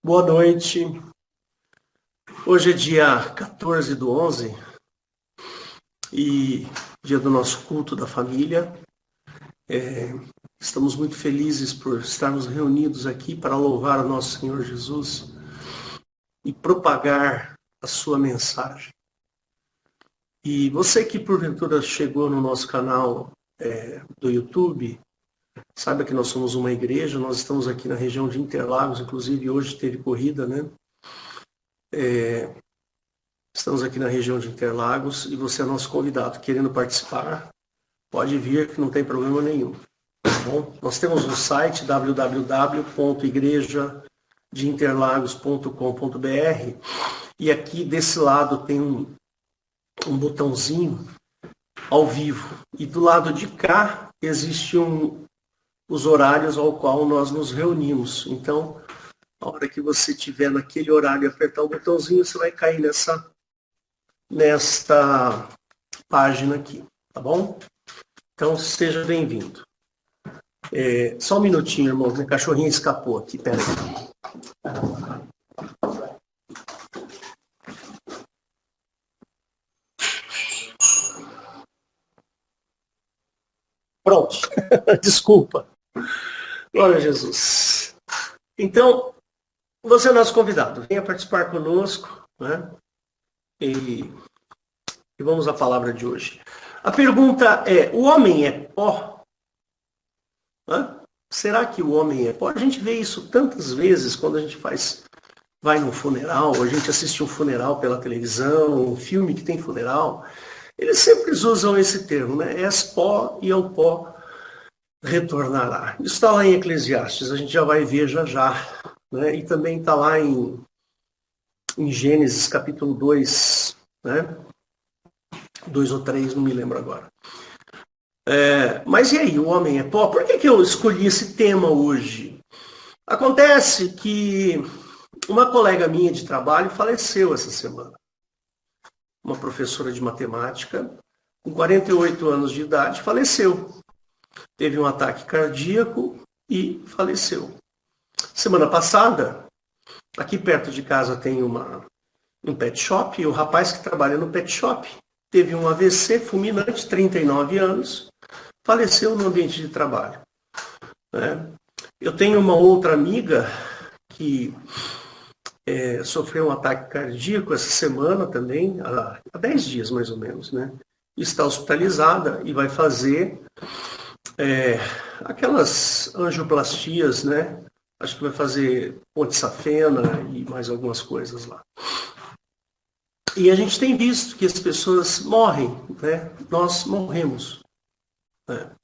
Boa noite. Hoje é dia 14/11 e dia do nosso culto da família. Estamos muito felizes por estarmos reunidos aqui para louvar o nosso Senhor Jesus e propagar a sua mensagem. E você que porventura chegou no nosso canal do YouTube, saiba que nós somos uma igreja, nós estamos aqui na região de Interlagos, inclusive hoje teve corrida, né? Estamos aqui na região de Interlagos e você é nosso convidado. Querendo participar, pode vir que não tem problema nenhum. Tá bom? Nós temos um site www.igrejadeinterlagos.com.br e aqui desse lado tem um botãozinho ao vivo. E do lado de cá existe os horários ao qual nós nos reunimos. Então, a hora que você estiver naquele horário e apertar o botãozinho, você vai cair nesta página aqui, tá bom? Então, seja bem-vindo. Só um minutinho, irmão, minha cachorrinha escapou aqui, peraí. Pronto, desculpa. Glória a Jesus. Então, você é nosso convidado, venha participar conosco, né? E vamos à palavra de hoje. A pergunta é: o homem é pó? Será que o homem é pó? A gente vê isso tantas vezes quando a gente vai num funeral, a gente assiste um funeral pela televisão, um filme que tem funeral. Eles sempre usam esse termo, né? És pó e ao pó retornará. Isso está lá em Eclesiastes, a gente já vai ver já. Né? E também está lá em Gênesis capítulo 2, né? 2 ou 3, não me lembro agora. Mas e aí, o homem é pó? Por que eu escolhi esse tema hoje? Acontece que uma colega minha de trabalho faleceu essa semana. Uma professora de matemática, com 48 anos de idade, faleceu. Teve um ataque cardíaco e faleceu. Semana passada, aqui perto de casa tem um pet shop, e o rapaz que trabalha no pet shop teve um AVC fulminante, 39 anos, faleceu no ambiente de trabalho. Né? Eu tenho uma outra amiga que sofreu um ataque cardíaco essa semana também, há 10 dias mais ou menos, né? Está hospitalizada e vai fazer aquelas angioplastias, né? Acho que vai fazer ponte safena e mais algumas coisas lá. E a gente tem visto que as pessoas morrem, né? Nós morremos. Né?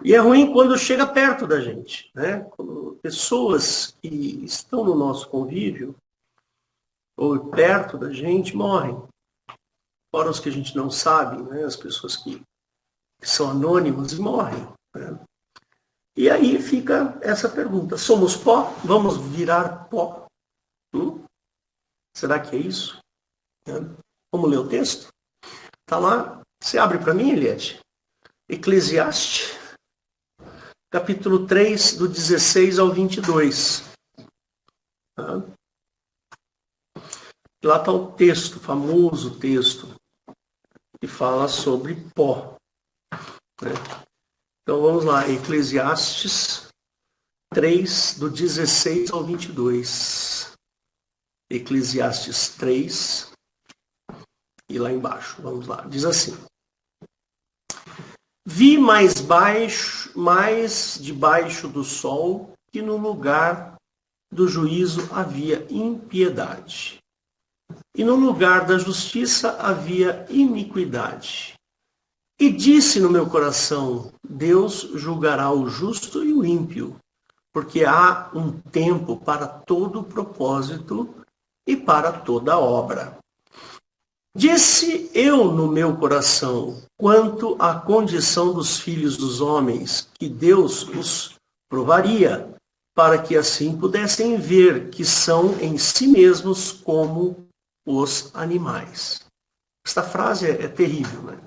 E é ruim quando chega perto da gente, né? Quando pessoas que estão no nosso convívio ou perto da gente morrem. Fora os que a gente não sabe, né? As pessoas que são anônimas e morrem. Né? E aí fica essa pergunta: somos pó? Vamos virar pó? Será que é isso? Vamos ler o texto? Está lá. Você abre para mim, Eliette? Eclesiastes, capítulo 3, do 16 ao 22. Lá está o texto, o famoso texto, que fala sobre pó. Né? Então vamos lá, Eclesiastes 3, do 16 ao 22. Eclesiastes 3, e lá embaixo, vamos lá, diz assim: vi mais debaixo do sol que no lugar do juízo havia impiedade, e no lugar da justiça havia iniquidade. E disse no meu coração: Deus julgará o justo e o ímpio, porque há um tempo para todo propósito e para toda obra. Disse eu no meu coração, quanto à condição dos filhos dos homens, que Deus os provaria, para que assim pudessem ver que são em si mesmos como os animais. Esta frase é terrível, né?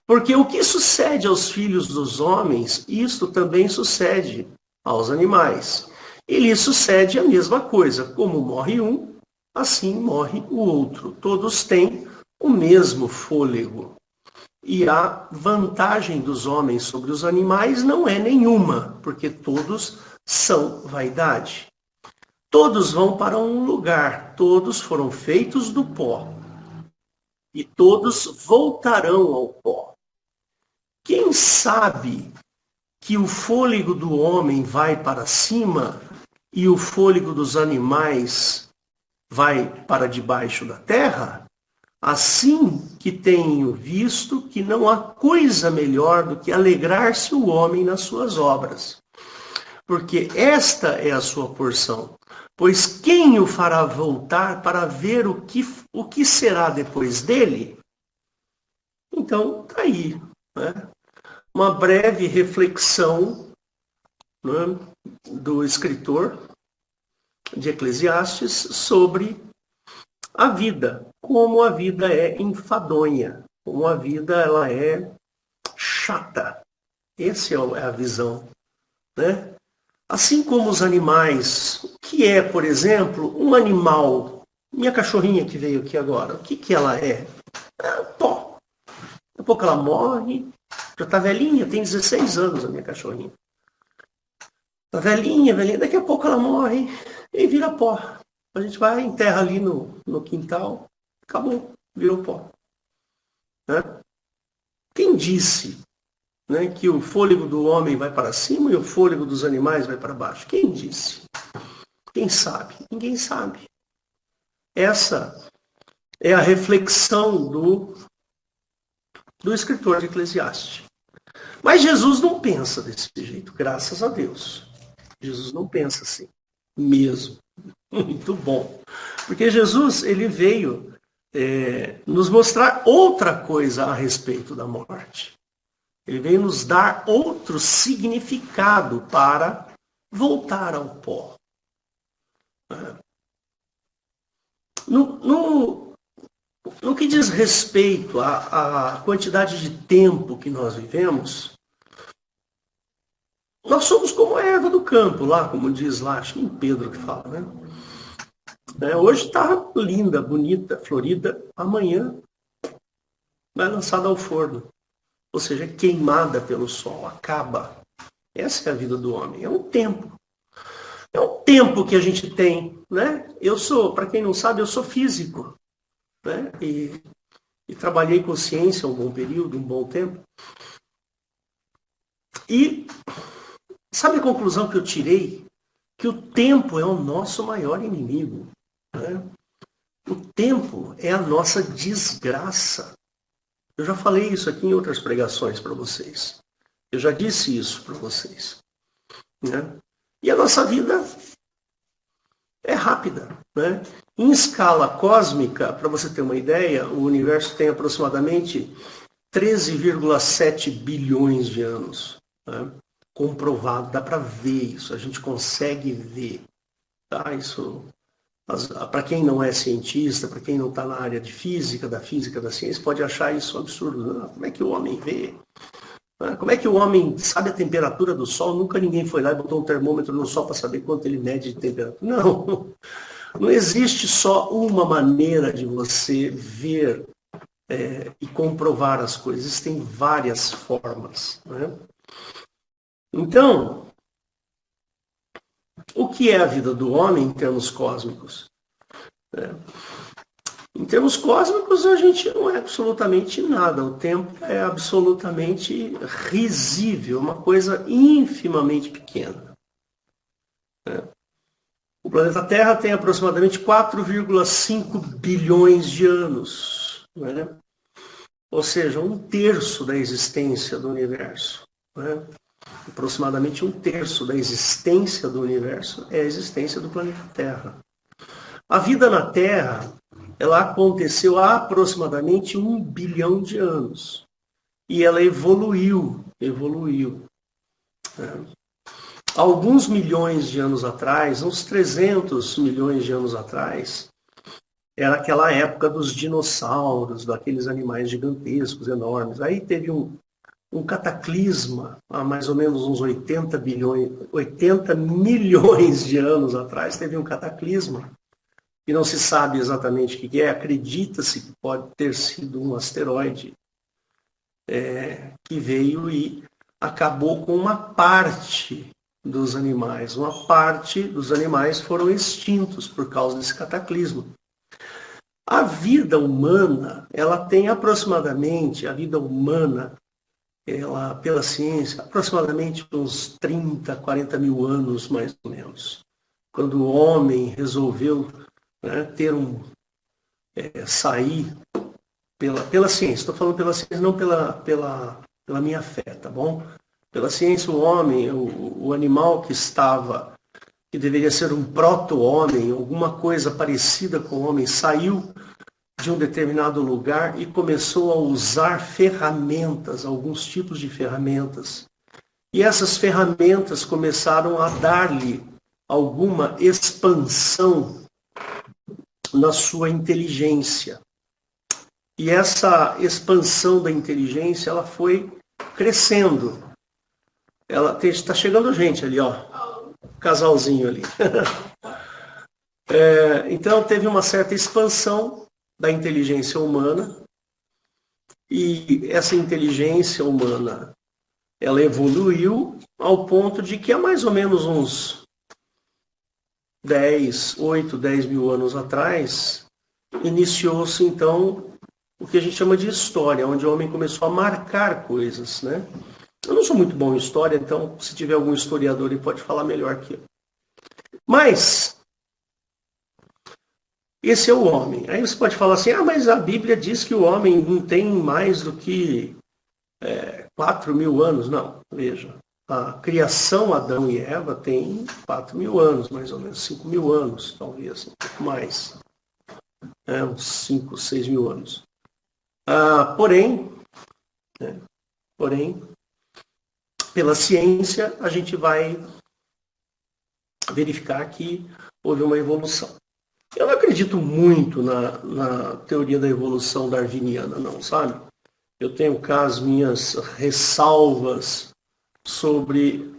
Porque o que sucede aos filhos dos homens, isto também sucede aos animais. E lhe sucede a mesma coisa. Como morre um, assim morre o outro. Todos têm o mesmo fôlego. E a vantagem dos homens sobre os animais não é nenhuma, porque todos são vaidade. Todos vão para um lugar, todos foram feitos do pó. E todos voltarão ao pó. Quem sabe que o fôlego do homem vai para cima e o fôlego dos animais vai para debaixo da terra? Assim que tenho visto que não há coisa melhor do que alegrar-se o homem nas suas obras. Porque esta é a sua porção. Pois quem o fará voltar para ver o que será depois dele? Então, está aí, né? Uma breve reflexão, né, do escritor de Eclesiastes sobre a vida, como a vida é enfadonha, como a vida ela é chata. Essa é a visão, né? Assim como os animais, o que é, por exemplo, um animal? Minha cachorrinha que veio aqui agora, o que ela é? É pó. Daqui a pouco ela morre, já está velhinha, tem 16 anos a minha cachorrinha. Está velhinha, velhinha, daqui a pouco ela morre e vira pó. A gente vai, enterra ali no quintal, acabou, virou pó. Né? Quem disse, né, que o fôlego do homem vai para cima e o fôlego dos animais vai para baixo? Quem disse? Quem sabe? Ninguém sabe. Essa é a reflexão do escritor de Eclesiastes. Mas Jesus não pensa desse jeito, graças a Deus. Jesus não pensa assim, mesmo. Muito bom. Porque Jesus, ele veio nos mostrar outra coisa a respeito da morte. Ele veio nos dar outro significado para voltar ao pó. No que diz respeito à quantidade de tempo que nós vivemos, nós somos como a erva do campo, lá, como diz lá, acho que em Pedro que fala, né? Hoje está linda, bonita, florida, amanhã vai lançada ao forno. Ou seja, queimada pelo sol, acaba. Essa é a vida do homem, é um tempo. É um tempo que a gente tem, né? Eu sou, para quem não sabe, eu sou físico, né? E trabalhei com ciência um bom período, um bom tempo. E sabe a conclusão que eu tirei? Que o tempo é o nosso maior inimigo. Né? O tempo é a nossa desgraça. Eu já falei isso aqui em outras pregações para vocês. Eu já disse isso para vocês. Né? E a nossa vida é rápida. Né? Em escala cósmica, para você ter uma ideia, o universo tem aproximadamente 13,7 bilhões de anos. Né? Comprovado, dá para ver isso, a gente consegue ver. Tá? Isso, para quem não é cientista, para quem não está na área de física da ciência, pode achar isso um absurdo. Não, como é que o homem vê? Como é que o homem sabe a temperatura do Sol? Nunca ninguém foi lá e botou um termômetro no Sol para saber quanto ele mede de temperatura. Não, não existe só uma maneira de você ver e comprovar as coisas. Existem várias formas. Né? Então, o que é a vida do homem em termos cósmicos? Em termos cósmicos, a gente não é absolutamente nada. O tempo é absolutamente risível, uma coisa infimamente pequena. O planeta Terra tem aproximadamente 4,5 bilhões de anos. Né? Ou seja, um terço da existência do universo. Né? Aproximadamente um terço da existência do universo é a existência do planeta Terra. A vida na Terra, ela aconteceu há aproximadamente 1 bilhão de anos. E ela evoluiu. Alguns milhões de anos atrás, uns 300 milhões de anos atrás, era aquela época dos dinossauros, daqueles animais gigantescos, enormes. Aí teve um cataclisma, há mais ou menos uns 80 milhões de anos atrás, teve um cataclisma, e não se sabe exatamente o que é, acredita-se que pode ter sido um asteroide que veio e acabou com uma parte dos animais. Uma parte dos animais foram extintos por causa desse cataclisma. A vida humana, ela tem aproximadamente, ela, pela ciência, aproximadamente uns 30, 40 mil anos, mais ou menos. Quando o homem resolveu, né, sair pela ciência. Estou falando pela ciência, não pela minha fé, tá bom? Pela ciência, o homem, o animal que deveria ser um proto-homem, alguma coisa parecida com o homem, saiu de um determinado lugar e começou a usar ferramentas, alguns tipos de ferramentas. E essas ferramentas começaram a dar-lhe alguma expansão na sua inteligência. E essa expansão da inteligência, ela foi crescendo. Está chegando gente ali, ó, casalzinho ali. Então teve uma certa expansão da inteligência humana, e essa inteligência humana, ela evoluiu ao ponto de que há mais ou menos uns 8, 10 mil anos atrás, iniciou-se então o que a gente chama de história, onde o homem começou a marcar coisas, né? Eu não sou muito bom em história, então se tiver algum historiador ele pode falar melhor que eu. Mas esse é o homem. Aí você pode falar assim, mas a Bíblia diz que o homem não tem mais do que 4 mil anos. Não, veja. A criação Adão e Eva tem 4 mil anos, mais ou menos, 5 mil anos, talvez, um pouco mais. Uns 5, 6 mil anos. Porém, pela ciência, a gente vai verificar que houve uma evolução. Eu não acredito muito na teoria da evolução darwiniana, não, sabe? Eu tenho cá as minhas ressalvas sobre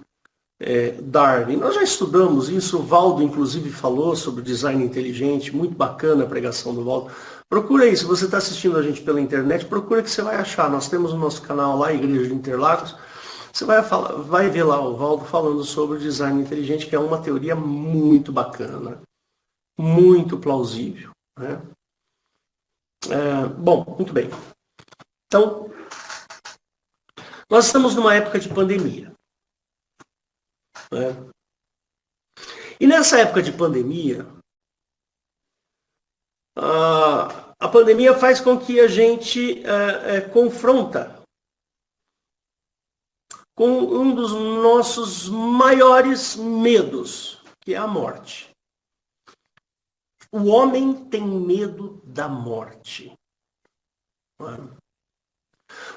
Darwin. Nós já estudamos isso, o Valdo, inclusive, falou sobre design inteligente, muito bacana a pregação do Valdo. Procura aí, se você está assistindo a gente pela internet, procura que você vai achar. Nós temos o nosso canal lá, Igreja de Interlagos. Você vai ver lá o Valdo falando sobre design inteligente, que é uma teoria muito bacana, muito plausível, né? Bom, muito bem. Então, nós estamos numa época de pandemia, né? E nessa época de pandemia, a pandemia faz com que a gente confronta com um dos nossos maiores medos, que é a morte. O homem tem medo da morte.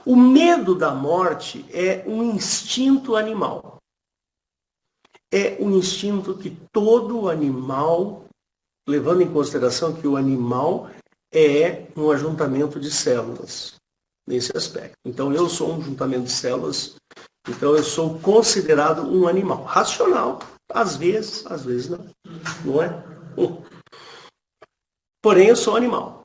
O medo da morte é um instinto animal. É um instinto que todo animal, levando em consideração que o animal é um ajuntamento de células, nesse aspecto. Então eu sou um ajuntamento de células, então eu sou considerado um animal. Racional, às vezes não. Não é? Porém, eu sou animal.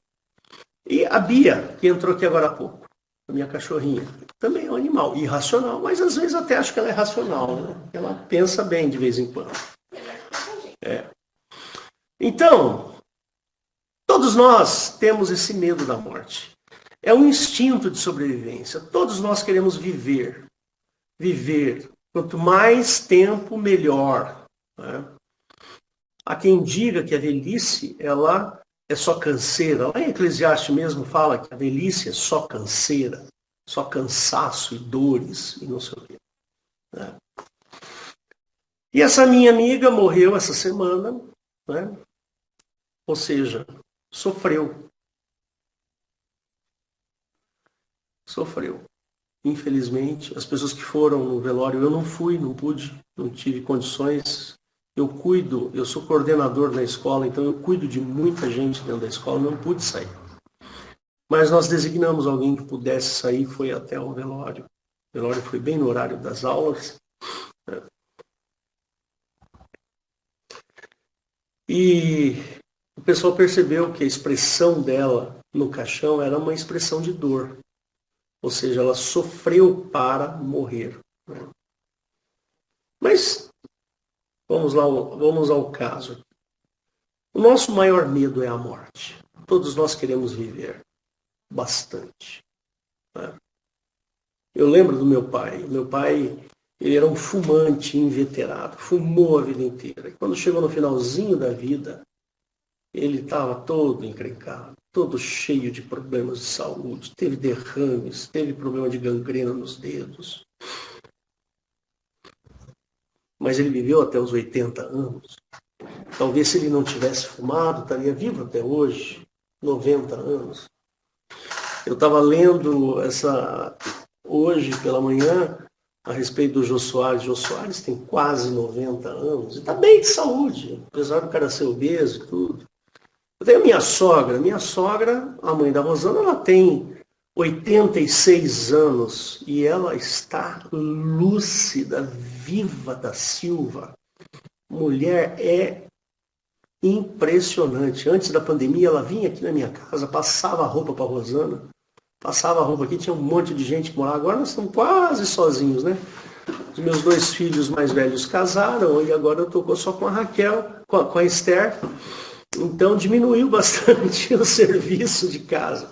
E a Bia, que entrou aqui agora há pouco, a minha cachorrinha, também é um animal. Irracional, mas às vezes até acho que ela é racional, né? Ela pensa bem de vez em quando. Então, todos nós temos esse medo da morte. É um instinto de sobrevivência. Todos nós queremos viver. Viver. Quanto mais tempo, melhor, né? Há quem diga que a velhice, ela é só canseira. Lá em Eclesiastes mesmo fala que a velhice é só canseira, só cansaço e dores e não sei o quê, né? E essa minha amiga morreu essa semana, né? Ou seja, sofreu. Infelizmente, as pessoas que foram no velório, eu não fui, não pude, não tive condições. Eu sou coordenador da escola, então eu cuido de muita gente dentro da escola, não pude sair. Mas nós designamos alguém que pudesse sair, foi até o velório. O velório foi bem no horário das aulas. E o pessoal percebeu que a expressão dela no caixão era uma expressão de dor. Ou seja, ela sofreu para morrer. Mas vamos lá, vamos ao caso. O nosso maior medo é a morte. Todos nós queremos viver bastante. Eu lembro do meu pai. Meu pai, ele era um fumante inveterado, fumou a vida inteira. E quando chegou no finalzinho da vida, ele estava todo encrencado, todo cheio de problemas de saúde, teve derrames, teve problema de gangrena nos dedos. Mas ele viveu até os 80 anos. Talvez se ele não tivesse fumado, estaria vivo até hoje, 90 anos. Eu estava lendo hoje pela manhã a respeito do Jô Soares. Jô Soares tem quase 90 anos e está bem de saúde, apesar do cara ser obeso e tudo. Eu tenho a minha sogra, a mãe da Rosana, ela tem 86 anos e ela está lúcida, viva da Silva. Mulher é impressionante. Antes da pandemia, ela vinha aqui na minha casa, passava a roupa para a Rosana, passava a roupa aqui, tinha um monte de gente que morava. Agora nós estamos quase sozinhos, né? Os meus 2 filhos mais velhos casaram e agora eu estou só com a Raquel, com a Esther. Então diminuiu bastante o serviço de casa.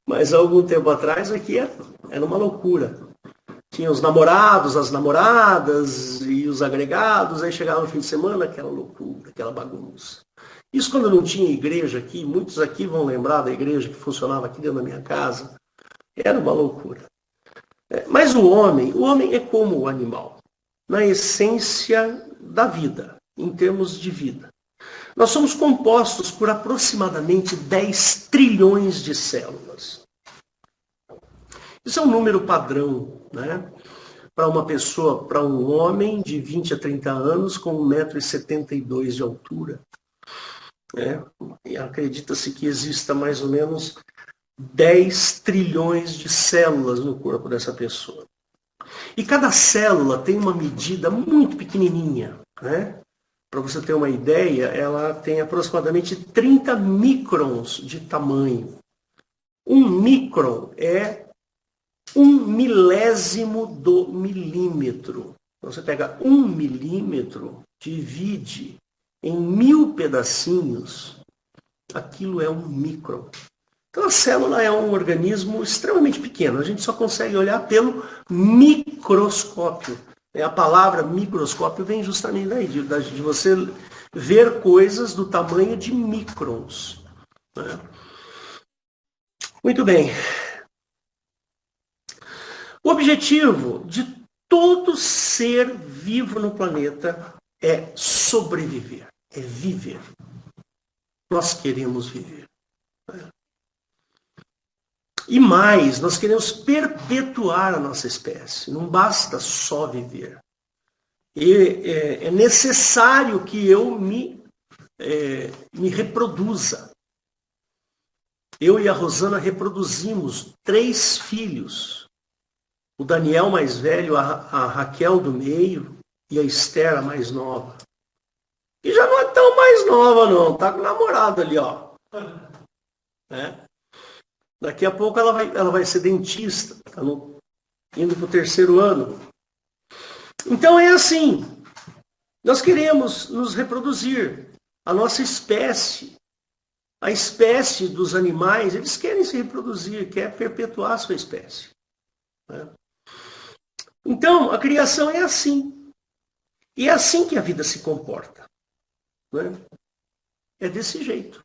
Mas há algum tempo atrás aqui era uma loucura. Tinha os namorados, as namoradas e os agregados, aí chegava no fim de semana, aquela loucura, aquela bagunça. Isso quando não tinha igreja aqui, muitos aqui vão lembrar da igreja que funcionava aqui dentro da minha casa. Era uma loucura. Mas o homem é como o animal, na essência da vida, em termos de vida. Nós somos compostos por aproximadamente 10 trilhões de células. Isso é um número padrão, né? Para uma pessoa, para um homem de 20 a 30 anos com 1,72 m de altura. E acredita-se que exista mais ou menos 10 trilhões de células no corpo dessa pessoa. E cada célula tem uma medida muito pequenininha, né? Para você ter uma ideia, ela tem aproximadamente 30 microns de tamanho. 1 micron é 1 milésimo do milímetro. Você pega 1 milímetro, divide em 1000 pedacinhos, aquilo é 1 micron. Então a célula é um organismo extremamente pequeno. A gente só consegue olhar pelo microscópio. A palavra microscópio vem justamente daí, de você ver coisas do tamanho de microns. Muito bem. O objetivo de todo ser vivo no planeta é sobreviver, é viver. Nós queremos viver. E mais, nós queremos perpetuar a nossa espécie. Não basta só viver. É necessário que eu me reproduza. Eu e a Rosana reproduzimos 3 filhos. O Daniel mais velho, a Raquel do meio e a Esther a mais nova. E já não é tão mais nova não, tá com o namorado ali, ó. Daqui a pouco ela vai ser dentista, tá indo para o 3º ano. Então é assim, nós queremos nos reproduzir. A nossa espécie, a espécie dos animais, eles querem se reproduzir, querem perpetuar a sua espécie. Então, a criação é assim. E é assim que a vida se comporta. É desse jeito.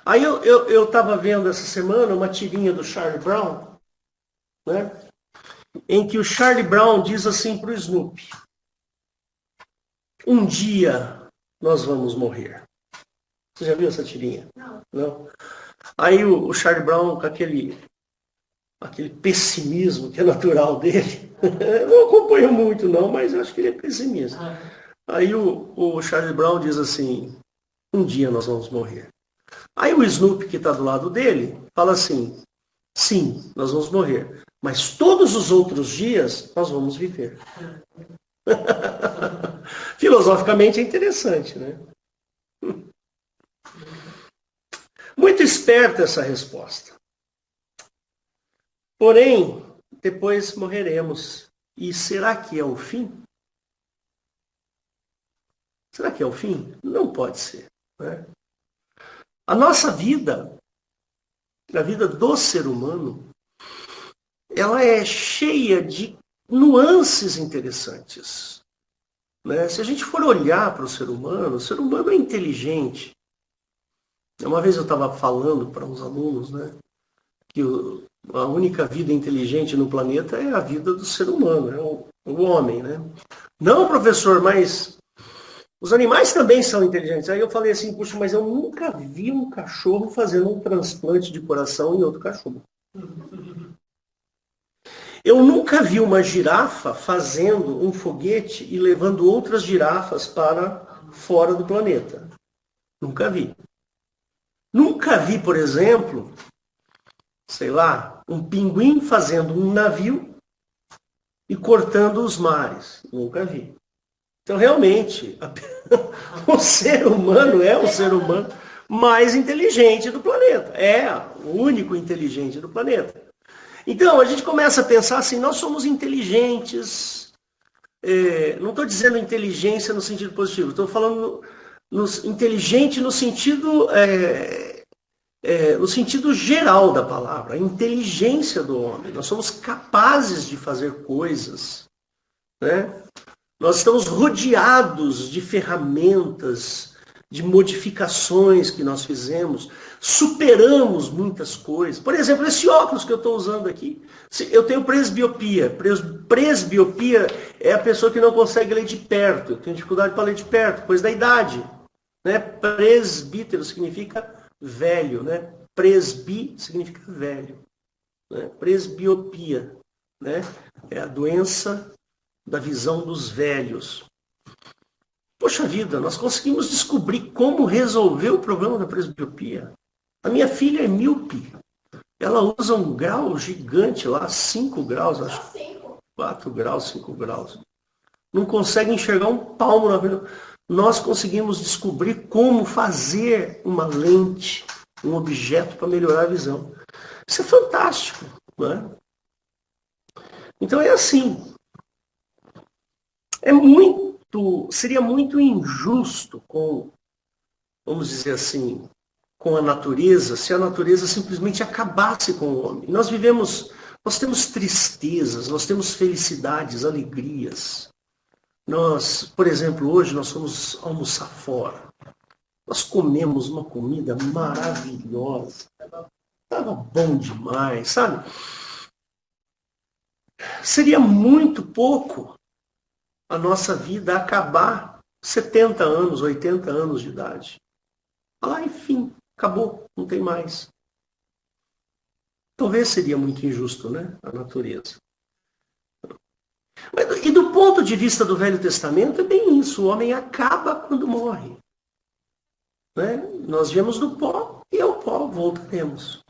Aí eu estava vendo essa semana uma tirinha do Charlie Brown, em que o Charlie Brown diz assim para o Snoopy: um dia nós vamos morrer. Você já viu essa tirinha? Não? Aí o Charlie Brown, com aquele pessimismo que é natural dele, eu não acompanho muito não, mas eu acho que ele é pessimista. Aí o Charlie Brown diz assim: um dia nós vamos morrer. Aí o Snoopy, que está do lado dele, fala assim: sim, nós vamos morrer. Mas todos os outros dias nós vamos viver. Filosoficamente é interessante, né? Muito esperta essa resposta. Porém, depois morreremos. E será que é o fim? Será que é o fim? Não pode ser, né? A nossa vida, a vida do ser humano, ela é cheia de nuances interessantes, né? Se a gente for olhar para o ser humano é inteligente. Uma vez eu estava falando para uns alunos, né, que a única vida inteligente no planeta é a vida do ser humano, é o homem, né? Não, professor, mas os animais também são inteligentes. Aí eu falei assim, puxa, mas eu nunca vi um cachorro fazendo um transplante de coração em outro cachorro. Eu nunca vi uma girafa fazendo um foguete e levando outras girafas para fora do planeta. Nunca vi. Nunca vi, por exemplo, sei lá, um pinguim fazendo um navio e cortando os mares. Nunca vi. Então, realmente, o ser humano é o ser humano mais inteligente do planeta. É o único inteligente do planeta. Então, a gente começa a pensar assim, nós somos inteligentes. Não estou dizendo inteligência no sentido positivo, estou falando inteligente no sentido geral da palavra, a inteligência do homem. Nós somos capazes de fazer coisas, né? Nós estamos rodeados de ferramentas, de modificações que nós fizemos, superamos muitas coisas. Por exemplo, esse óculos que eu estou usando aqui, eu tenho presbiopia. Presbiopia é a pessoa que não consegue ler de perto, tem dificuldade para ler de perto, pois da idade. Né? Presbítero significa velho, né? Presbi significa velho. Né? Presbiopia, né? É a doença da visão dos velhos. Poxa vida, nós conseguimos descobrir como resolver o problema da presbiopia. A minha filha é míope. Ela usa um grau gigante lá, 5 graus, acho. 4 graus, 5 graus. Não consegue enxergar um palmo na vida. Nós conseguimos descobrir como fazer uma lente, um objeto para melhorar a visão. Isso é fantástico, né? Então é assim. Seria muito injusto vamos dizer assim, com a natureza, se a natureza simplesmente acabasse com o homem. Nós temos tristezas, nós temos felicidades, alegrias. Por exemplo, hoje nós fomos almoçar fora. Nós comemos uma comida maravilhosa. Estava bom demais, sabe? Seria muito pouco a nossa vida acabar 70 anos, 80 anos de idade. Enfim, acabou, não tem mais. Talvez seria muito injusto, né? A natureza. E do ponto de vista do Velho Testamento, é bem isso. O homem acaba quando morre. Né? Nós viemos do pó e ao pó voltaremos.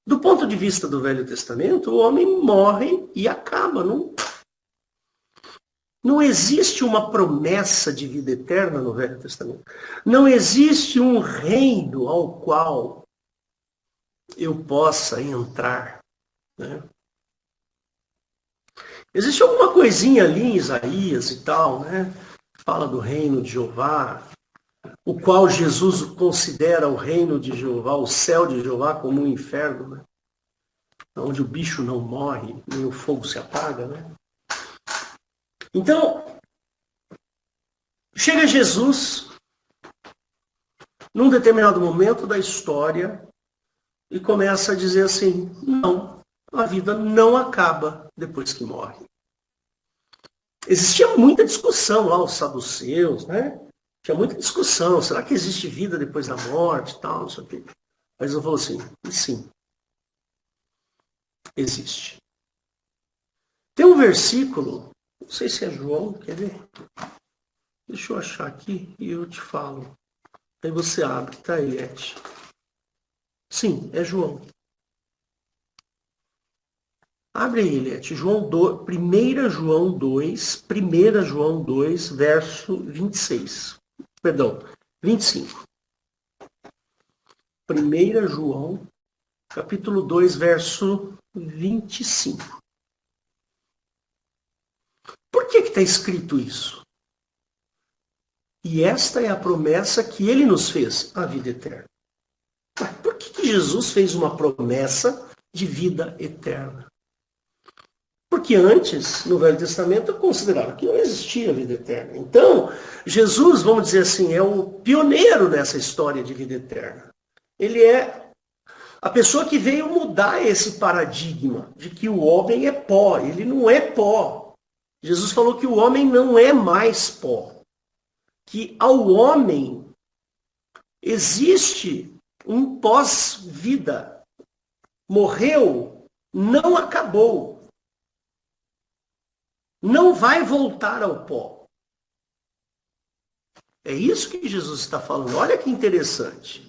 Do ponto de vista do Velho Testamento, o homem morre e acaba. Não existe uma promessa de vida eterna no Velho Testamento. Não existe um reino ao qual eu possa entrar. Né? Existe alguma coisinha ali em Isaías e tal, né? Fala do reino de Jeová, o qual Jesus considera o reino de Jeová, o céu de Jeová, como um inferno, né? Onde o bicho não morre, nem o fogo se apaga, né? Então, chega Jesus, num determinado momento da história, e começa a dizer assim, não, a vida não acaba depois que morre. Existia muita discussão lá, os saduceus, né? Tinha muita discussão, será que existe vida depois da morte e tal, não sei o quê. Mas eu falo assim, sim, existe. Tem um versículo, não sei se é João, quer ver? Deixa eu achar aqui e eu te falo. Aí você abre, tá, Eliette? Sim, é João. Abre aí, Eliette. João 2, 1 João 2, 1 João 2, verso 26. Perdão, 25. 1 João, capítulo 2, verso 25. Por que está escrito isso? E esta é a promessa que ele nos fez, a vida eterna. Mas por que Jesus fez uma promessa de vida eterna? Porque antes, no Velho Testamento, eu considerava que não existia vida eterna. Então, Jesus, vamos dizer assim, é o pioneiro nessa história de vida eterna. Ele é a pessoa que veio mudar esse paradigma de que o homem é pó. Ele não é pó. Jesus falou que o homem não é mais pó. Que ao homem existe um pós-vida. Morreu, não acabou. Não vai voltar ao pó. É isso que Jesus está falando. Olha que interessante.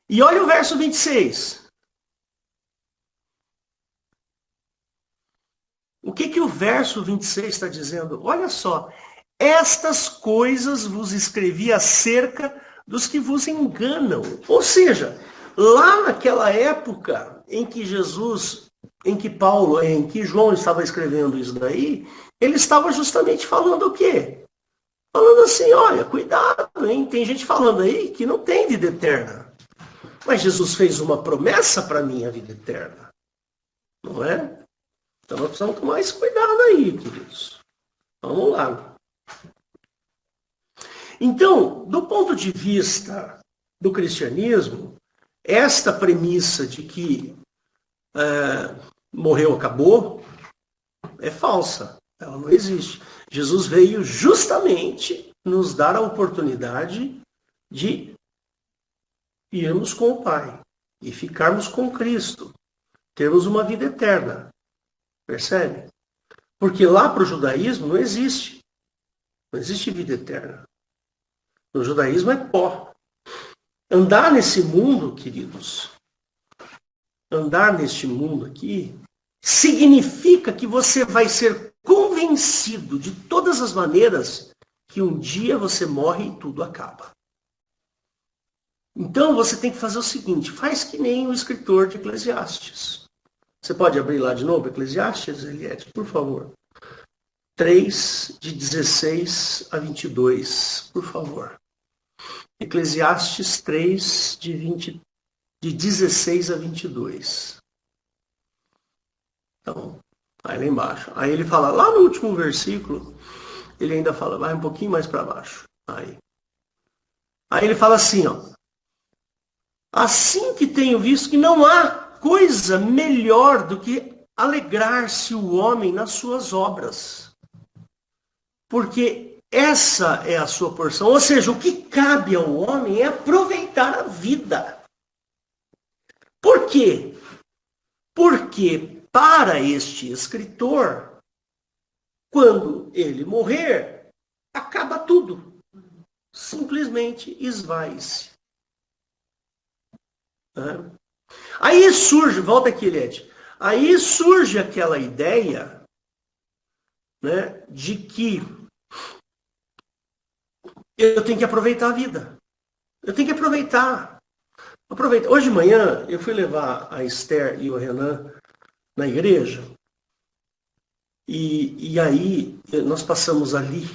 E olha o verso 26. O que o verso 26 está dizendo? Olha só. Estas coisas vos escrevi acerca dos que vos enganam. Ou seja, lá naquela época em que em que João estava escrevendo isso daí, ele estava justamente falando o quê? Falando assim, olha, cuidado, hein? Tem gente falando aí que não tem vida eterna. Mas Jesus fez uma promessa para mim, a vida eterna. Não é? Então nós precisamos tomar esse cuidado aí, queridos. Vamos lá. Então, do ponto de vista do cristianismo, esta premissa de que morreu, acabou, é falsa. Ela não existe. Jesus veio justamente nos dar a oportunidade de irmos com o Pai e ficarmos com Cristo. Termos uma vida eterna. Percebe? Porque lá para o judaísmo não existe. Não existe vida eterna. No judaísmo é pó. Andar nesse mundo, queridos, andar neste mundo aqui, significa que você vai ser convencido de todas as maneiras que um dia você morre e tudo acaba. Então você tem que fazer o seguinte, faz que nem o escritor de Eclesiastes. Você pode abrir lá de novo, Eclesiastes, Eliette, por favor. 3, de 16 a 22, por favor. Eclesiastes 3, de 16 a 22. Então, aí lá embaixo. Aí ele fala, lá no último versículo, ele ainda fala, vai um pouquinho mais para baixo. Aí ele fala assim, ó. Assim que tenho visto que não há coisa melhor do que alegrar-se o homem nas suas obras. Porque essa é a sua porção. Ou seja, o que cabe ao homem é aproveitar a vida. Por quê? Porque para este escritor, quando ele morrer, acaba tudo. Simplesmente esvai-se. Aí surge, volta aqui, Eliette. Aí surge aquela ideia, né, de que eu tenho que aproveitar a vida. Eu tenho que aproveitar. Hoje de manhã eu fui levar a Esther e o Renan na igreja. E aí nós passamos ali.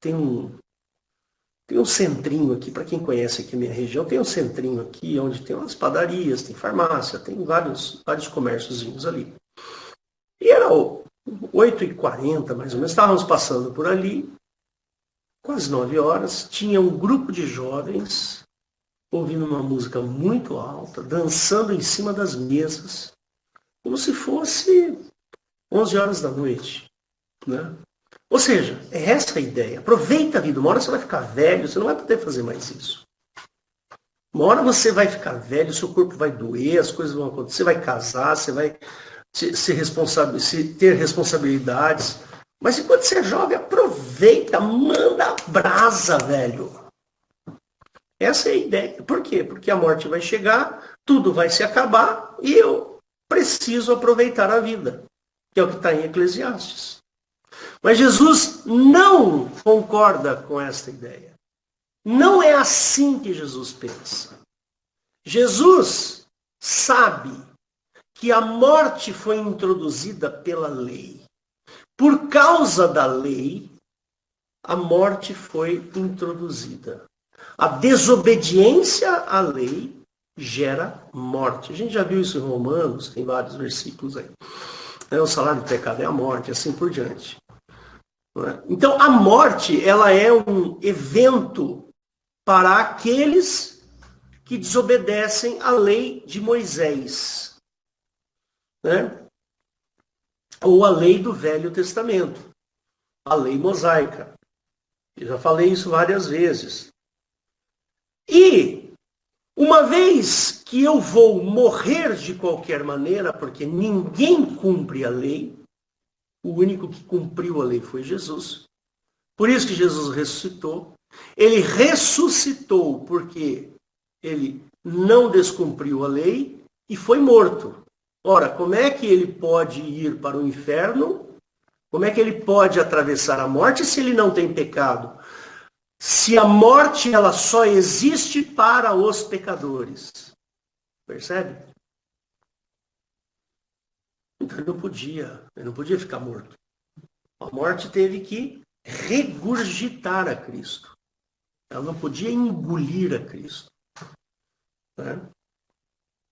Tem um centrinho aqui, para quem conhece aqui a minha região, tem um centrinho aqui onde tem umas padarias, tem farmácia, tem vários comérciozinhos ali. E era 8h40, mais ou menos, estávamos passando por ali, quase 9 horas, tinha um grupo de jovens ouvindo uma música muito alta, dançando em cima das mesas, como se fosse 11 horas da noite, né? Ou seja, é essa a ideia. Aproveita a vida. Uma hora você vai ficar velho, você não vai poder fazer mais isso. Uma hora você vai ficar velho, seu corpo vai doer, as coisas vão acontecer, você vai casar, você vai ter responsabilidades. Mas enquanto você é jovem, aproveita, manda brasa, velho. Essa é a ideia. Por quê? Porque a morte vai chegar, tudo vai se acabar e preciso aproveitar a vida, que é o que está em Eclesiastes. Mas Jesus não concorda com esta ideia. Não é assim que Jesus pensa. Jesus sabe que a morte foi introduzida pela lei. Por causa da lei, a morte foi introduzida. A desobediência à lei gera morte. A gente já viu isso em Romanos, tem vários versículos aí. O salário do pecado é a morte, assim por diante. Então, a morte, ela é um evento para aqueles que desobedecem à lei de Moisés, né? Ou a lei do Velho Testamento, a lei mosaica. Eu já falei isso várias vezes. E, uma vez que eu vou morrer de qualquer maneira, porque ninguém cumpre a lei, o único que cumpriu a lei foi Jesus. Por isso que Jesus ressuscitou. Ele ressuscitou porque ele não descumpriu a lei e foi morto. Ora, como é que ele pode ir para o inferno? Como é que ele pode atravessar a morte se ele não tem pecado? Se a morte ela só existe para os pecadores. Percebe? Então ele não podia ficar morto. A morte teve que regurgitar a Cristo. Ela não podia engolir a Cristo. Né?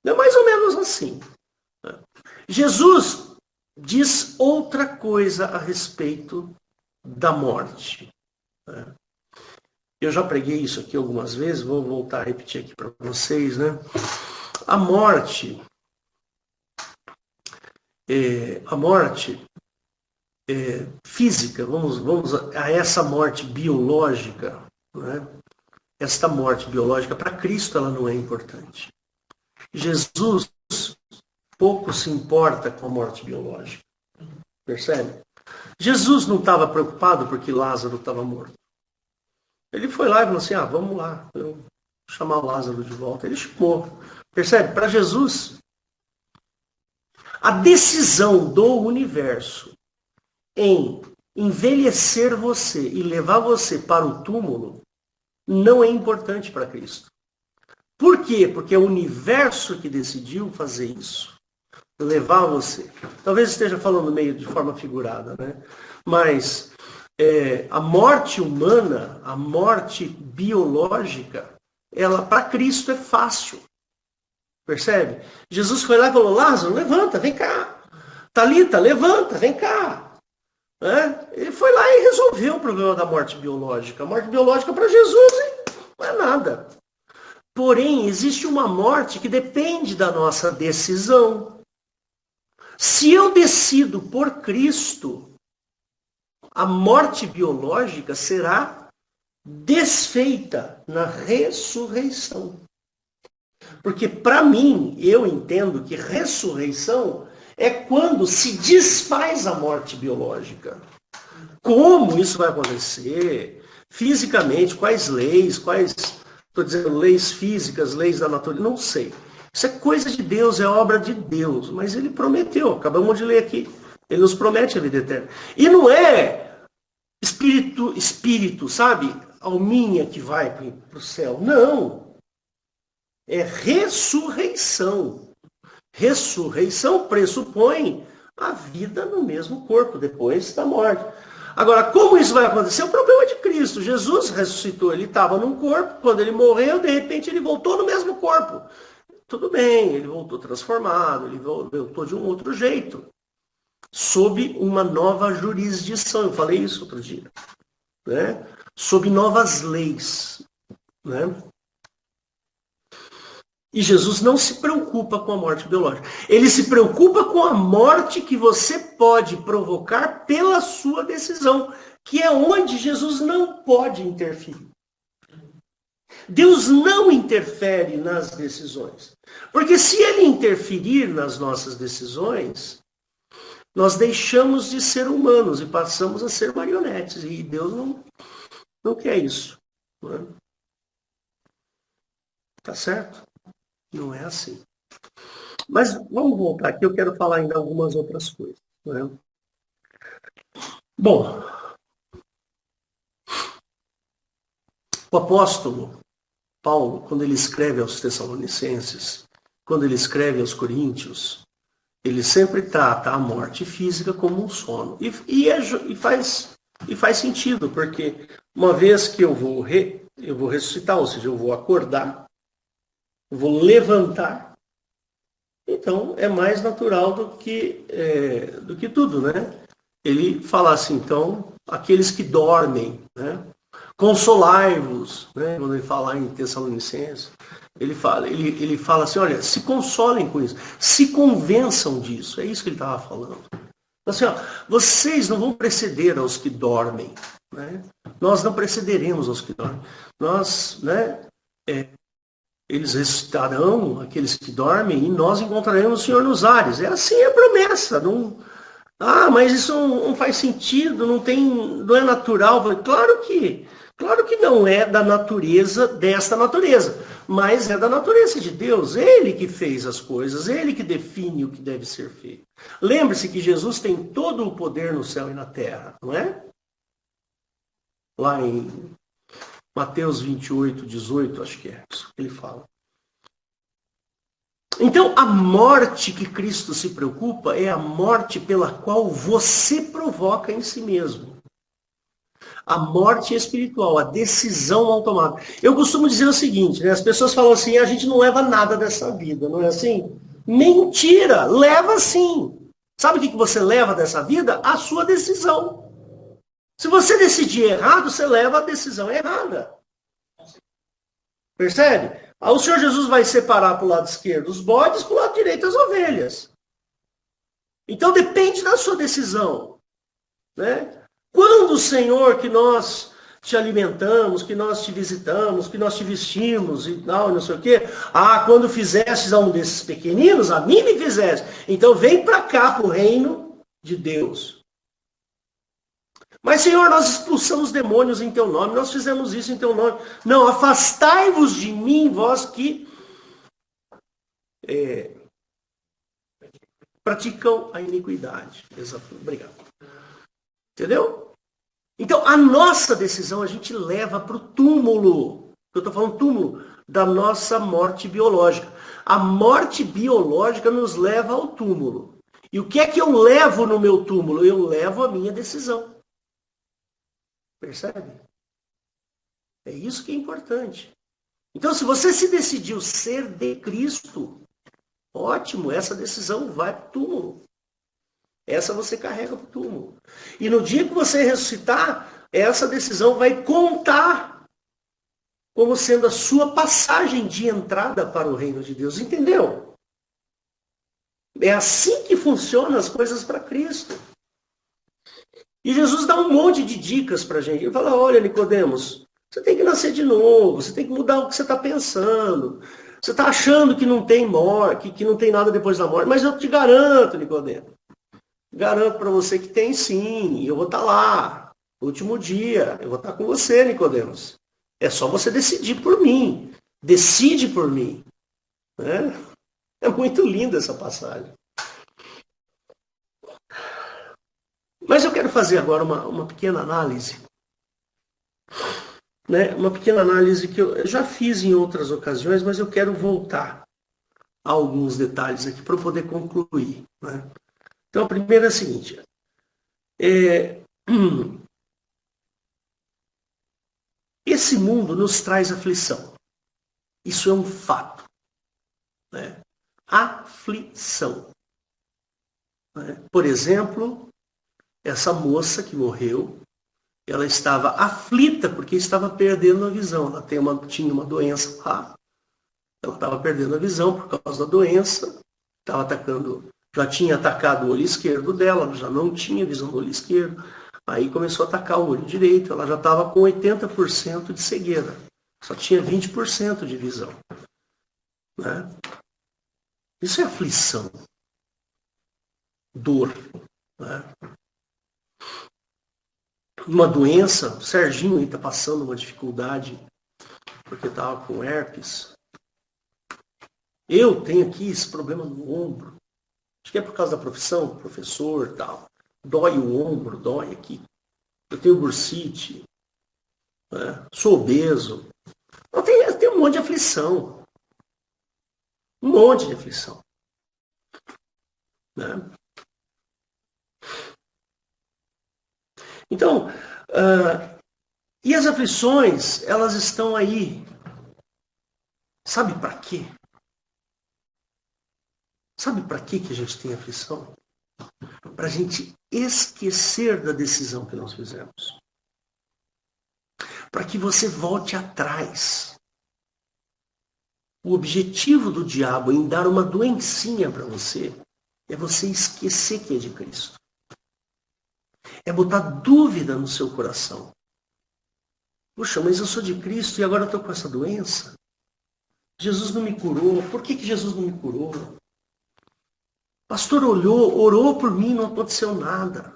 É mais ou menos assim. Né? Jesus diz outra coisa a respeito da morte. Né? Eu já preguei isso aqui algumas vezes, vou voltar a repetir aqui para vocês. Né? A morte física, vamos a essa morte biológica, né? Esta morte biológica, para Cristo, ela não é importante. Jesus pouco se importa com a morte biológica. Percebe? Jesus não estava preocupado porque Lázaro estava morto. Ele foi lá e falou assim, vamos lá, eu vou chamar o Lázaro de volta. Ele chamou. Percebe? Para Jesus, a decisão do universo em envelhecer você e levar você para o túmulo não é importante para Cristo. Por quê? Porque é o universo que decidiu fazer isso. Levar você. Talvez esteja falando meio de forma figurada, né? Mas a morte humana, a morte biológica, ela para Cristo é fácil. Percebe? Jesus foi lá e falou, Lázaro, levanta, vem cá. Talita, levanta, vem cá. Ele foi lá e resolveu o problema da morte biológica. A morte biológica para Jesus não é nada. Porém, existe uma morte que depende da nossa decisão. Se eu decido por Cristo, a morte biológica será desfeita na ressurreição. Porque para mim, eu entendo que ressurreição é quando se desfaz a morte biológica. Como isso vai acontecer? Fisicamente, quais leis, estou dizendo, leis físicas, leis da natureza, não sei. Isso é coisa de Deus, é obra de Deus. Mas ele prometeu, acabamos de ler aqui. Ele nos promete a vida eterna. E não é espírito, sabe? Alminha que vai para o céu. Não. É ressurreição. Ressurreição pressupõe a vida no mesmo corpo, depois da morte. Agora, como isso vai acontecer? O problema é de Cristo. Jesus ressuscitou, ele estava num corpo, quando ele morreu, de repente ele voltou no mesmo corpo. Tudo bem, ele voltou transformado, ele voltou de um outro jeito. Sob uma nova jurisdição, eu falei isso outro dia. Né? Sob novas leis. Né? E Jesus não se preocupa com a morte biológica. Ele se preocupa com a morte que você pode provocar pela sua decisão, que é onde Jesus não pode interferir. Deus não interfere nas decisões. Porque se ele interferir nas nossas decisões, nós deixamos de ser humanos e passamos a ser marionetes. E Deus não quer isso. Não é? Tá certo? Não é assim. Mas vamos voltar aqui, eu quero falar ainda algumas outras coisas. Né? Bom, o apóstolo Paulo, quando ele escreve aos Tessalonicenses, quando ele escreve aos Coríntios, ele sempre trata a morte física como um sono. E faz sentido, porque uma vez que eu vou ressuscitar, ou seja, eu vou acordar, eu vou levantar, então é mais natural do que tudo, né? Ele fala assim, então, aqueles que dormem, né? Consolai-vos, né? Quando ele fala em Tessalonicenses, ele fala assim, olha, se consolem com isso, se convençam disso, é isso que ele estava falando. Assim, ó, vocês não vão preceder aos que dormem, né? Nós não precederemos aos que dormem. Nós, né? Eles ressuscitarão, aqueles que dormem, e nós encontraremos o Senhor nos ares. É assim a promessa. Não, mas isso não faz sentido, não é natural. Claro que não é da natureza desta natureza, mas é da natureza de Deus. Ele que fez as coisas, ele que define o que deve ser feito. Lembre-se que Jesus tem todo o poder no céu e na terra, não é? Lá em Mateus 28, 18, acho que é isso que ele fala. Então, a morte que Cristo se preocupa é a morte pela qual você provoca em si mesmo. A morte espiritual, a decisão automática. Eu costumo dizer o seguinte, né? As pessoas falam assim, a gente não leva nada dessa vida, não é assim? Mentira! Leva sim! Sabe o que você leva dessa vida? A sua decisão. Se você decidir errado, você leva a decisão errada. Percebe? O Senhor Jesus vai separar para o lado esquerdo os bodes, para o lado direito as ovelhas. Então depende da sua decisão. Né? Quando, Senhor, que nós te alimentamos, que nós te visitamos, que nós te vestimos e tal, não sei o quê. Quando fizestes a um desses pequeninos, a mim me fizeste. Então vem para cá, para o reino de Deus. Mas, Senhor, nós expulsamos demônios em teu nome, nós fizemos isso em teu nome. Não, afastai-vos de mim, vós que praticam a iniquidade. Exato. Obrigado. Entendeu? Então, a nossa decisão a gente leva para o túmulo. Eu estou falando túmulo da nossa morte biológica. A morte biológica nos leva ao túmulo. E o que é que eu levo no meu túmulo? Eu levo a minha decisão. Percebe? É isso que é importante. Então, se você se decidiu ser de Cristo, ótimo, essa decisão vai para o túmulo. Essa você carrega para o túmulo. E no dia que você ressuscitar, essa decisão vai contar como sendo a sua passagem de entrada para o reino de Deus. Entendeu? É assim que funcionam as coisas para Cristo. E Jesus dá um monte de dicas para a gente. Ele fala, olha, Nicodemos, você tem que nascer de novo, você tem que mudar o que você está pensando. Você está achando que não tem morte, que não tem nada depois da morte, mas eu te garanto, Nicodemo. Garanto para você que tem sim, eu vou estar lá, no último dia, eu vou estar com você, Nicodemos. É só você decidir por mim. Decide por mim. Né? É muito linda essa passagem. Mas eu quero fazer agora uma pequena análise. Né? Uma pequena análise que eu já fiz em outras ocasiões, mas eu quero voltar a alguns detalhes aqui para poder concluir. Né? Então, a primeira é a seguinte. Esse mundo nos traz aflição. Isso é um fato. Né? Aflição. Né? Por exemplo, essa moça que morreu, ela estava aflita porque estava perdendo a visão. Ela tinha uma doença lá. Ela estava perdendo a visão por causa da doença. Já tinha atacado o olho esquerdo dela, ela já não tinha visão do olho esquerdo. Aí começou a atacar o olho direito, ela já estava com 80% de cegueira. Só tinha 20% de visão. Né? Isso é aflição. Dor. Né? Uma doença, o Serginho está passando uma dificuldade porque estava com herpes. Eu tenho aqui esse problema no ombro. Acho que é por causa da profissão, professor e tal. Dói o ombro, dói aqui. Eu tenho bursite, né? Sou obeso. Eu tenho um monte de aflição. Um monte de aflição. Né? Então, e as aflições, elas estão aí. Sabe para quê? Sabe para que a gente tem aflição? Para a gente esquecer da decisão que nós fizemos. Para que você volte atrás. O objetivo do diabo em dar uma doencinha para você é você esquecer que é de Cristo. É botar dúvida no seu coração. Puxa, mas eu sou de Cristo e agora eu estou com essa doença? Jesus não me curou. Por que Jesus não me curou? O pastor orou por mim, não aconteceu nada.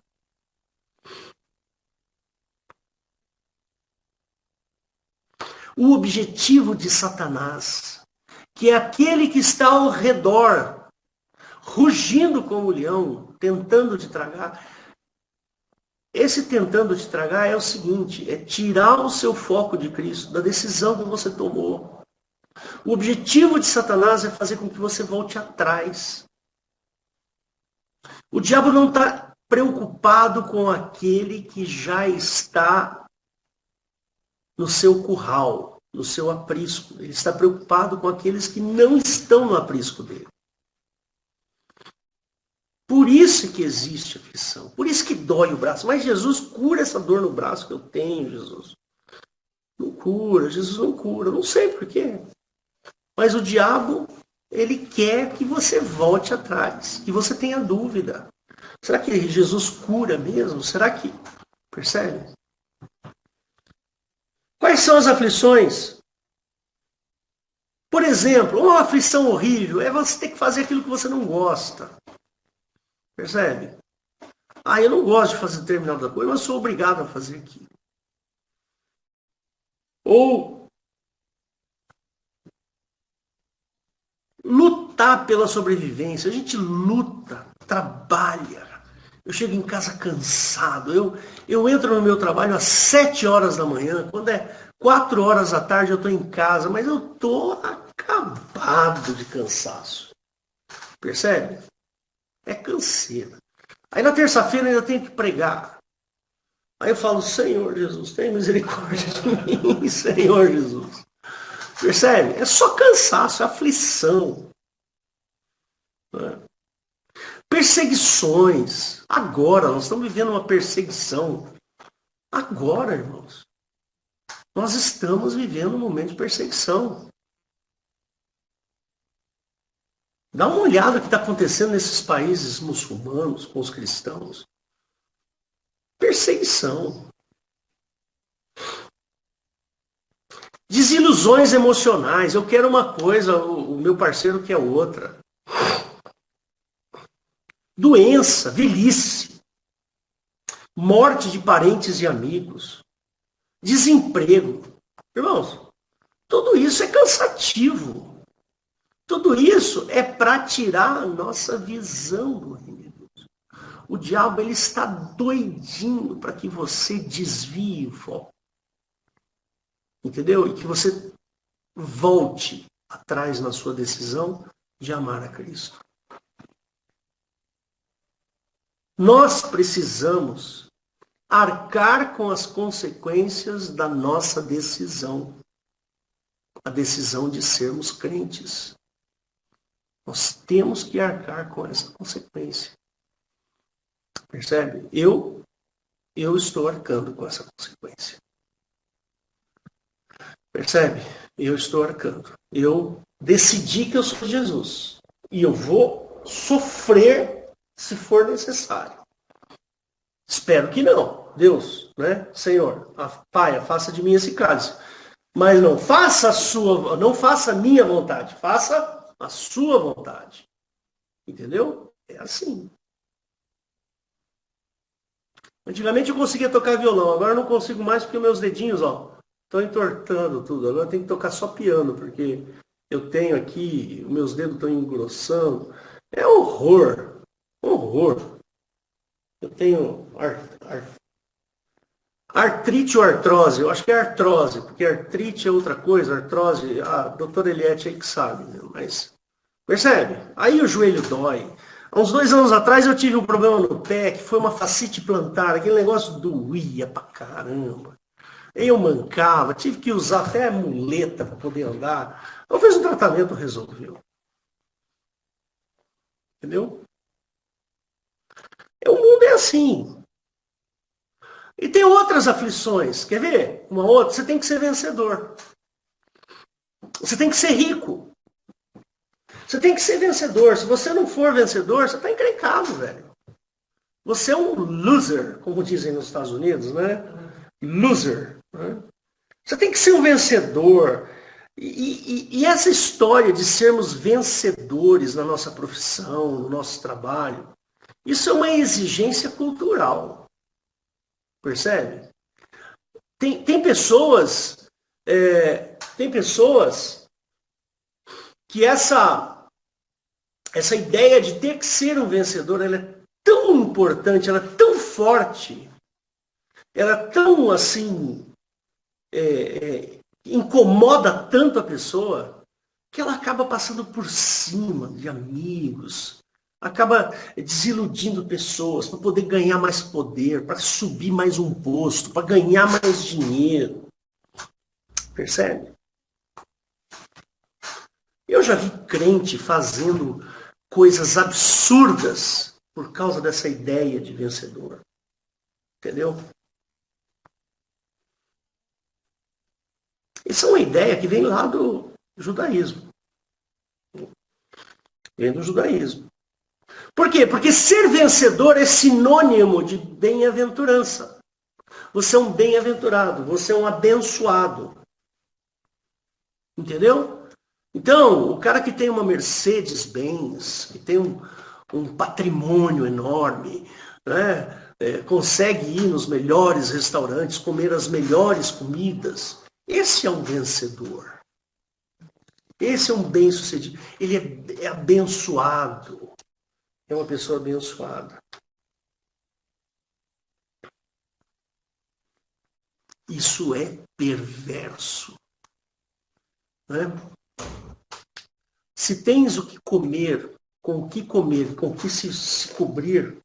O objetivo de Satanás, que é aquele que está ao redor, rugindo como leão, tentando te tragar. Esse tentando te tragar é o seguinte, é tirar o seu foco de Cristo, da decisão que você tomou. O objetivo de Satanás é fazer com que você volte atrás. O diabo não está preocupado com aquele que já está no seu curral, no seu aprisco. Ele está preocupado com aqueles que não estão no aprisco dele. Por isso que existe aflição. Por isso que dói o braço. Mas Jesus cura essa dor no braço que eu tenho, Jesus. Não cura, Jesus não cura. Não sei por quê. Mas o diabo, ele quer que você volte atrás. Que você tenha dúvida. Será que Jesus cura mesmo? Será que... Percebe? Quais são as aflições? Por exemplo, uma aflição horrível é você ter que fazer aquilo que você não gosta. Percebe? Ah, eu não gosto de fazer determinada coisa, mas sou obrigado a fazer aquilo. Ou lutar pela sobrevivência. A gente luta, trabalha. Eu chego em casa cansado. Eu entro no meu trabalho às 7 horas da manhã. Quando é 4 horas da tarde eu estou em casa. Mas eu estou acabado de cansaço. Percebe? É canseira. Aí na terça-feira eu ainda tenho que pregar. Aí eu falo, Senhor Jesus, tem misericórdia de mim, Senhor Jesus. Percebe? É só cansaço, é aflição. Né? Perseguições. Agora, nós estamos vivendo uma perseguição. Agora, irmãos. Nós estamos vivendo um momento de perseguição. Dá uma olhada no que está acontecendo nesses países muçulmanos com os cristãos. Perseguição. Desilusões emocionais. Eu quero uma coisa, o meu parceiro quer outra. Doença, velhice. Morte de parentes e amigos. Desemprego. Irmãos, tudo isso é cansativo. Tudo isso é para tirar a nossa visão do reino de Deus. O diabo ele está doidinho para que você desvie o foco. Entendeu? E que você volte atrás na sua decisão de amar a Cristo. Nós precisamos arcar com as consequências da nossa decisão. A decisão de sermos crentes. Nós temos que arcar com essa consequência. Percebe? Eu estou arcando com essa consequência. Percebe? Eu estou arcando. Eu decidi que eu sou Jesus. E eu vou sofrer se for necessário. Espero que não. Deus, né? Senhor, Pai, faça de mim esse cálice. Mas não faça a minha vontade. Faça a sua vontade. Entendeu? É assim. Antigamente eu conseguia tocar violão, agora eu não consigo mais porque meus dedinhos, ó, estão entortando tudo. Agora eu tenho que tocar só piano, porque Eu tenho aqui, meus dedos estão engrossando. É horror. Horror. Eu tenho artrite ou artrose? Eu acho que é artrose, porque artrite é outra coisa, artrose, a doutora Eliette aí que sabe, né? Mas, percebe? Aí o joelho dói. Há uns 2 anos atrás eu tive um problema no pé, que foi uma fascite plantar, aquele negócio doía pra caramba. Eu mancava, tive que usar até muleta para poder andar. Eu fiz um tratamento, resolveu. Entendeu? O mundo é assim. E tem outras aflições. Quer ver? Uma outra, você tem que ser vencedor. Você tem que ser rico. Você tem que ser vencedor. Se você não for vencedor, você está encrencado, velho. Você é um loser, como dizem nos Estados Unidos, né? Loser. Né? Você tem que ser um vencedor. E essa história de sermos vencedores na nossa profissão, no nosso trabalho, isso é uma exigência cultural. Percebe? Tem pessoas, tem pessoas que essa ideia de ter que ser um vencedor, ela é tão importante, ela é tão forte, ela é tão assim, incomoda tanto a pessoa, que ela acaba passando por cima de amigos, acaba desiludindo pessoas para poder ganhar mais poder, para subir mais um posto, para ganhar mais dinheiro. Percebe? Eu já vi crente fazendo coisas absurdas por causa dessa ideia de vencedor. Entendeu? Isso é uma ideia que vem lá do judaísmo. Vem do judaísmo. Por quê? Porque ser vencedor é sinônimo de bem-aventurança. Você é um bem-aventurado, você é um abençoado. Entendeu? Então, o cara que tem uma Mercedes-Benz, que tem um patrimônio enorme, né? Consegue ir nos melhores restaurantes, comer as melhores comidas. Esse é um vencedor. Esse é um bem-sucedido. Ele é abençoado. É uma pessoa abençoada. Isso é perverso. Né? Se tens o que comer, com o que se cobrir,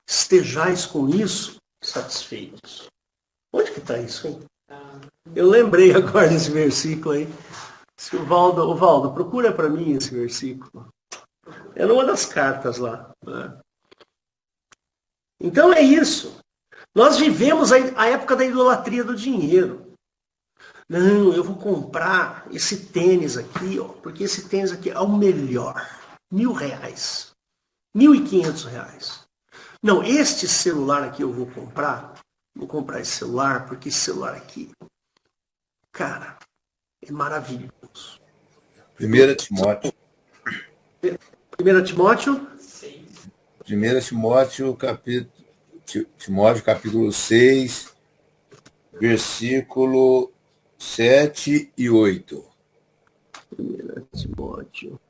estejais com isso satisfeitos. Onde que está isso, hein? Eu lembrei agora desse versículo aí. Se o Valdo, procura para mim esse versículo. É numa das cartas lá. Né? Então é isso. Nós vivemos a época da idolatria do dinheiro. Não, eu vou comprar esse tênis aqui, ó, porque esse tênis aqui é o melhor. R$ 1.000. R$ 1.500. Não, este celular aqui eu vou comprar. Vou comprar esse celular, porque esse celular aqui, cara, é maravilhoso. 1 Timóteo. 1 Timóteo? 1 Timóteo, capítulo 6, versículo 7 e 8. 1 Timóteo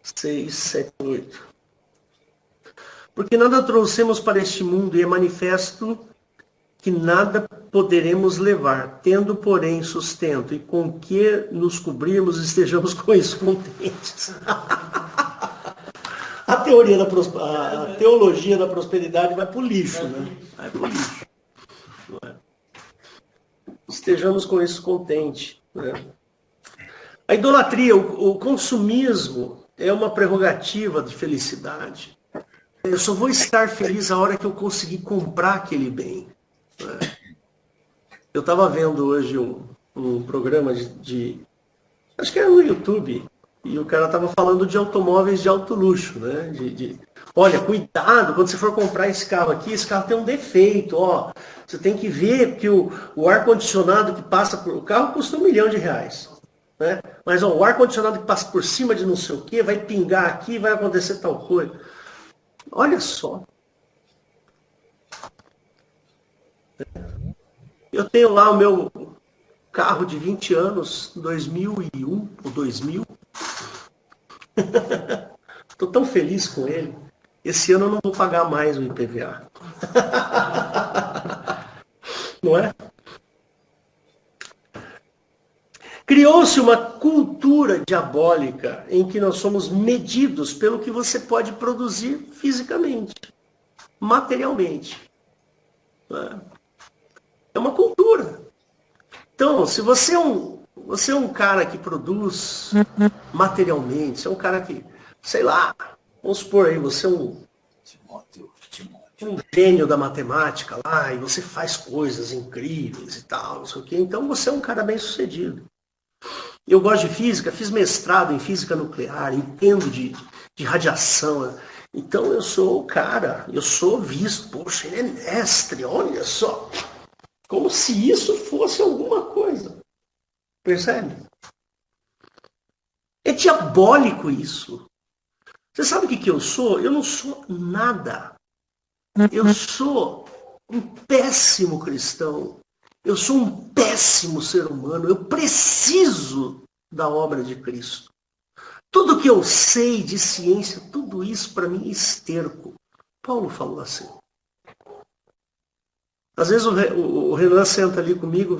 6, 7 e 8. Porque nada trouxemos para este mundo, e é manifesto que nada poderemos levar, tendo, porém, sustento, e com que nos cobrirmos, estejamos com isso contentes. A teologia da prosperidade vai para o lixo, né? Vai para o lixo. Estejamos com isso contentes. Né? A idolatria, o consumismo, é uma prerrogativa de felicidade. Eu só vou estar feliz a hora que eu conseguir comprar aquele bem. Né? Eu estava vendo hoje um programa acho que era no YouTube, e o cara estava falando de automóveis de alto luxo, né? Olha, cuidado, quando você for comprar esse carro aqui, esse carro tem um defeito, ó. Você tem que ver que o ar-condicionado que passa por... O carro custa R$ 1.000.000. Né? Mas ó, o ar-condicionado que passa por cima de não sei o que, vai pingar aqui, vai acontecer tal coisa. Olha só. Eu tenho lá o meu carro de 20 anos, 2001 ou 2000. Estou tão feliz com ele. Esse ano eu não vou pagar mais o IPVA. Não é? Criou-se uma cultura diabólica em que nós somos medidos pelo que você pode produzir fisicamente, materialmente. É uma cultura. Então, se você é um cara que produz materialmente, você é um cara que, sei lá, vamos supor aí, você é um gênio da matemática lá, e você faz coisas incríveis e tal, não sei o quê, então você é um cara bem sucedido. Eu gosto de física, fiz mestrado em física nuclear, entendo de radiação. Então eu sou o cara, eu sou visto, poxa, ele é mestre, olha só. Como se isso fosse alguma coisa. Percebe? É diabólico isso. Você sabe o que eu sou? Eu não sou nada. Eu sou um péssimo cristão. Eu sou um péssimo ser humano. Eu preciso da obra de Cristo. Tudo que eu sei de ciência, tudo isso para mim é esterco. Paulo falou assim. Às vezes o Renan senta ali comigo,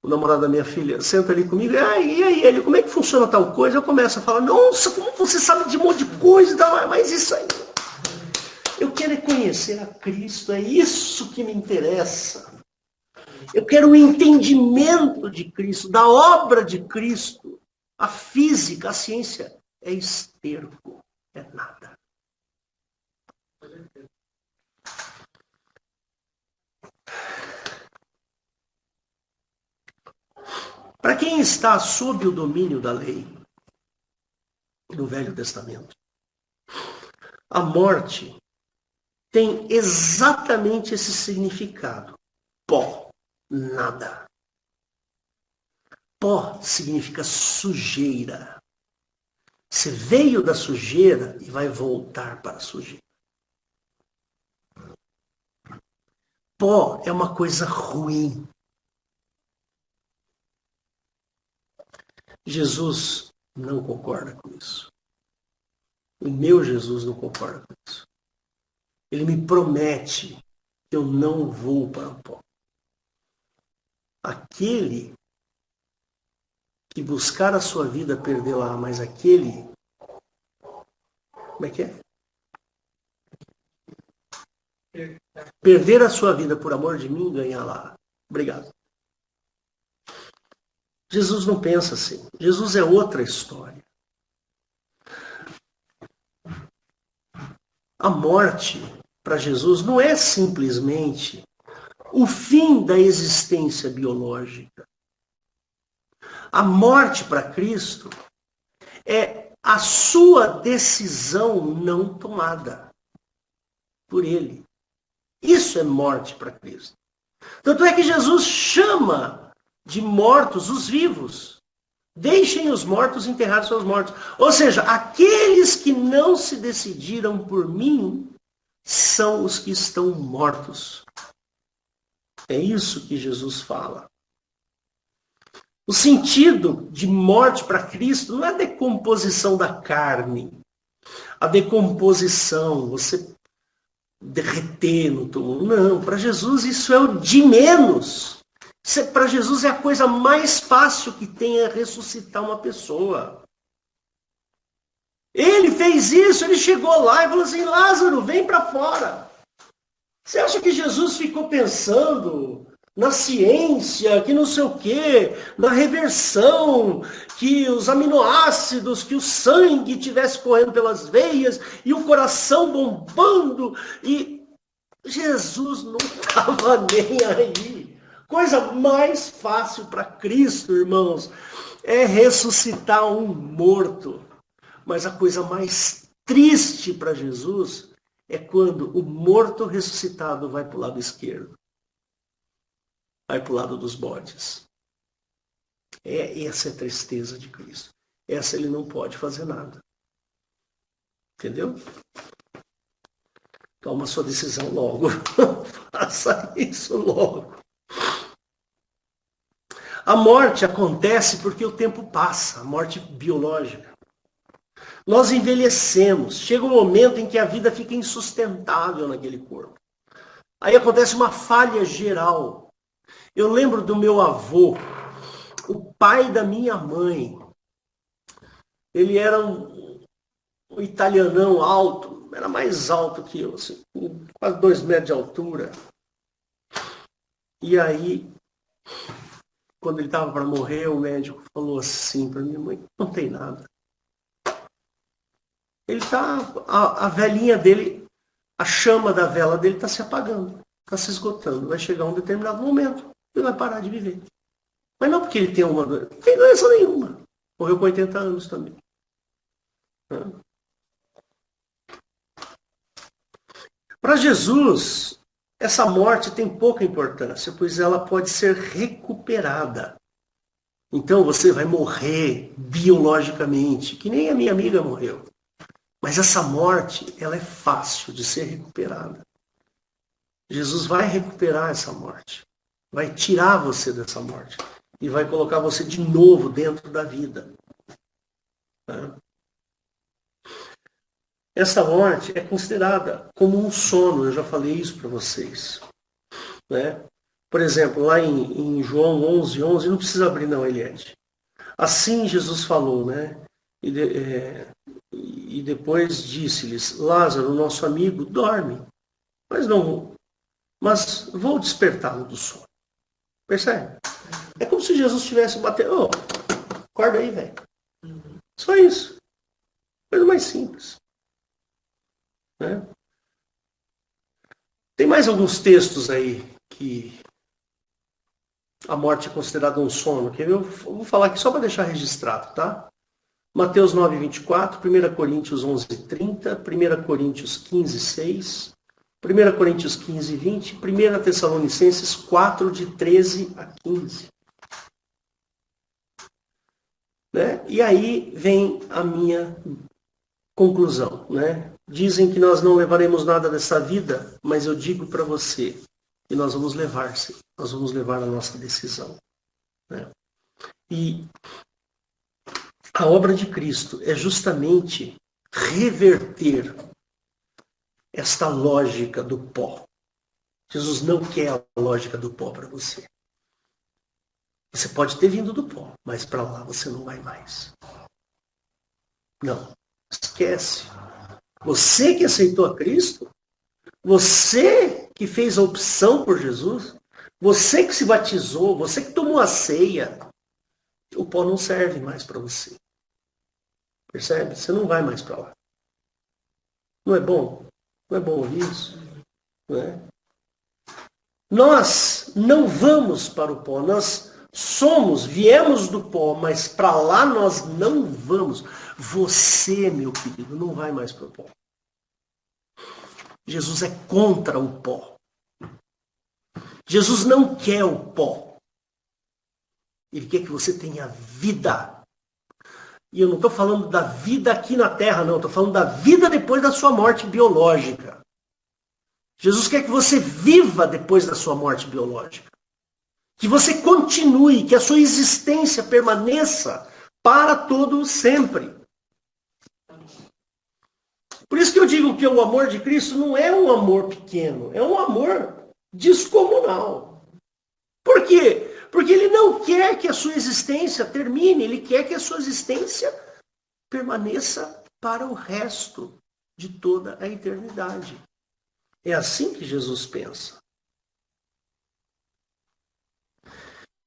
o namorado da minha filha, senta ali comigo, e aí, ele, como é que funciona tal coisa? Eu começo a falar, nossa, como você sabe de um monte de coisa, mas isso aí. Eu quero conhecer a Cristo, é isso que me interessa. Eu quero o entendimento de Cristo, da obra de Cristo. A física, a ciência é esterco, é nada. Para quem está sob o domínio da lei, no Velho Testamento, a morte tem exatamente esse significado. Pó, nada. Pó significa sujeira. Você veio da sujeira e vai voltar para a sujeira. Pó é uma coisa ruim. Jesus não concorda com isso. O meu Jesus não concorda com isso. Ele me promete que eu não vou para o pó. Aquele que buscar a sua vida perdê-la, mas aquele... Como é que é? Perder a sua vida por amor de mim, ganhá-la. Obrigado. Jesus não pensa assim. Jesus é outra história. A morte, para Jesus, não é simplesmente o fim da existência biológica. A morte para Cristo é a sua decisão não tomada por Ele. Isso é morte para Cristo. Tanto é que Jesus chama de mortos os vivos. Deixem os mortos enterrar seus mortos. Ou seja, aqueles que não se decidiram por mim são os que estão mortos. É isso que Jesus fala. O sentido de morte para Cristo não é a decomposição da carne. A decomposição, você derreter no túmulo. Não, para Jesus isso é o de menos. Para Jesus é a coisa mais fácil que tem, é ressuscitar uma pessoa. Ele fez isso, ele chegou lá e falou assim, Lázaro, vem para fora. Você acha que Jesus ficou pensando na ciência, que não sei o quê, na reversão, que os aminoácidos, que o sangue estivesse correndo pelas veias e o coração bombando? E Jesus não estava nem aí. Coisa mais fácil para Cristo, irmãos, é ressuscitar um morto. Mas a coisa mais triste para Jesus é quando o morto ressuscitado vai para o lado esquerdo. Vai para o lado dos bodes. Essa é a tristeza de Cristo. Essa ele não pode fazer nada. Entendeu? Toma sua decisão logo. Faça isso logo. A morte acontece porque o tempo passa, a morte biológica. Nós envelhecemos, chega um momento em que a vida fica insustentável naquele corpo. Aí acontece uma falha geral. Eu lembro do meu avô, o pai da minha mãe. Ele era um italianão alto, era mais alto que eu, assim, quase 2 metros de altura. E aí, quando ele estava para morrer, o médico falou assim para minha mãe, não tem nada. Ele tá, a velhinha dele, a chama da vela dele está se apagando, está se esgotando. Vai chegar um determinado momento, ele vai parar de viver. Mas não porque ele tem uma doença, não tem doença nenhuma. Morreu com 80 anos também. Para Jesus, essa morte tem pouca importância, pois ela pode ser recuperada. Então você vai morrer biologicamente, que nem a minha amiga morreu. Mas essa morte, ela é fácil de ser recuperada. Jesus vai recuperar essa morte. Vai tirar você dessa morte. E vai colocar você de novo dentro da vida. Essa morte é considerada como um sono. Eu já falei isso para vocês. Né? Por exemplo, lá em João 11:11, não precisa abrir não, Eliette. Assim Jesus falou, né? E depois disse-lhes, Lázaro, nosso amigo, dorme, mas vou despertá-lo do sono. Percebe? É como se Jesus tivesse batendo, acorda aí, velho. Só isso. Coisa mais simples. Né? Tem mais alguns textos aí que a morte é considerada um sono. Quer ver? Eu vou falar aqui só para deixar registrado, tá? Mateus 9:24, 1 Coríntios 11:30, 1 Coríntios 15:6, 1 Coríntios 15:20, 1 Tessalonicenses 4, de 13 a 15. Né? E aí vem a minha conclusão. Né? Dizem que nós não levaremos nada dessa vida, mas eu digo para você que nós vamos levar, sim. Nós vamos levar a nossa decisão. Né? E a obra de Cristo é justamente reverter esta lógica do pó. Jesus não quer a lógica do pó para você. Você pode ter vindo do pó, mas para lá você não vai mais. Não. Esquece. Você que aceitou a Cristo, você que fez a opção por Jesus, você que se batizou, você que tomou a ceia, o pó não serve mais para você. Percebe? Você não vai mais para lá. Não é bom? Não é bom ouvir isso? Não é? Nós não vamos para o pó. Nós viemos do pó, mas para lá nós não vamos. Você, meu querido, não vai mais para o pó. Jesus é contra o pó. Jesus não quer o pó. Ele quer que você tenha vida. E eu não estou falando da vida aqui na Terra, não. Estou falando da vida depois da sua morte biológica. Jesus quer que você viva depois da sua morte biológica. Que você continue, que a sua existência permaneça para todo sempre. Por isso que eu digo que o amor de Cristo não é um amor pequeno, é um amor descomunal. Por quê? Porque ele não quer que a sua existência termine, ele quer que a sua existência permaneça para o resto de toda a eternidade. É assim que Jesus pensa.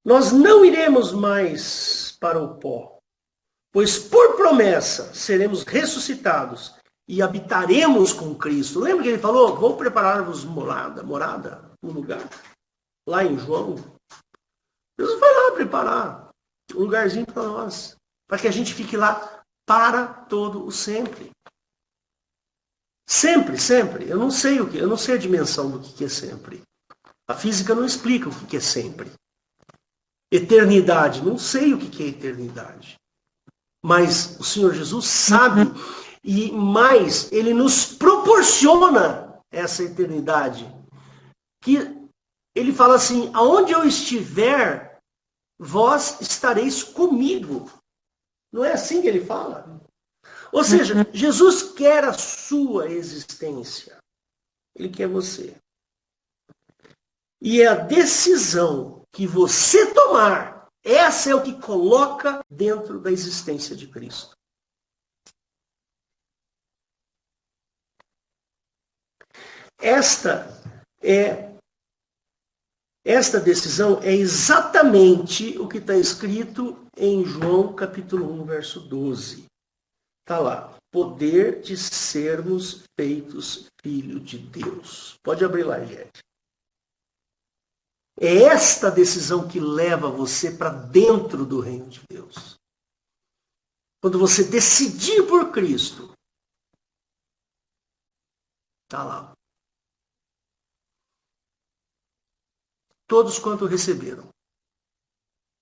Nós não iremos mais para o pó, pois por promessa seremos ressuscitados e habitaremos com Cristo. Lembra que ele falou, vou preparar-vos morada, um lugar? Lá em João. Jesus vai lá preparar um lugarzinho para nós, para que a gente fique lá para todo o sempre. Sempre, sempre. Eu não sei a dimensão do que é sempre. A física não explica o que é sempre. Eternidade, não sei o que é eternidade. Mas o Senhor Jesus sabe, e mais, Ele nos proporciona essa eternidade. Que Ele fala assim, aonde eu estiver, vós estareis comigo. Não é assim que ele fala? Ou seja, Jesus quer a sua existência. Ele quer você. E é a decisão que você tomar, essa é o que coloca dentro da existência de Cristo. Esta decisão é exatamente o que está escrito em João capítulo 1, verso 12. Está lá. Poder de sermos feitos filho de Deus. Pode abrir lá, gente. É esta decisão que leva você para dentro do reino de Deus. Quando você decidir por Cristo, está lá. Todos quanto receberam.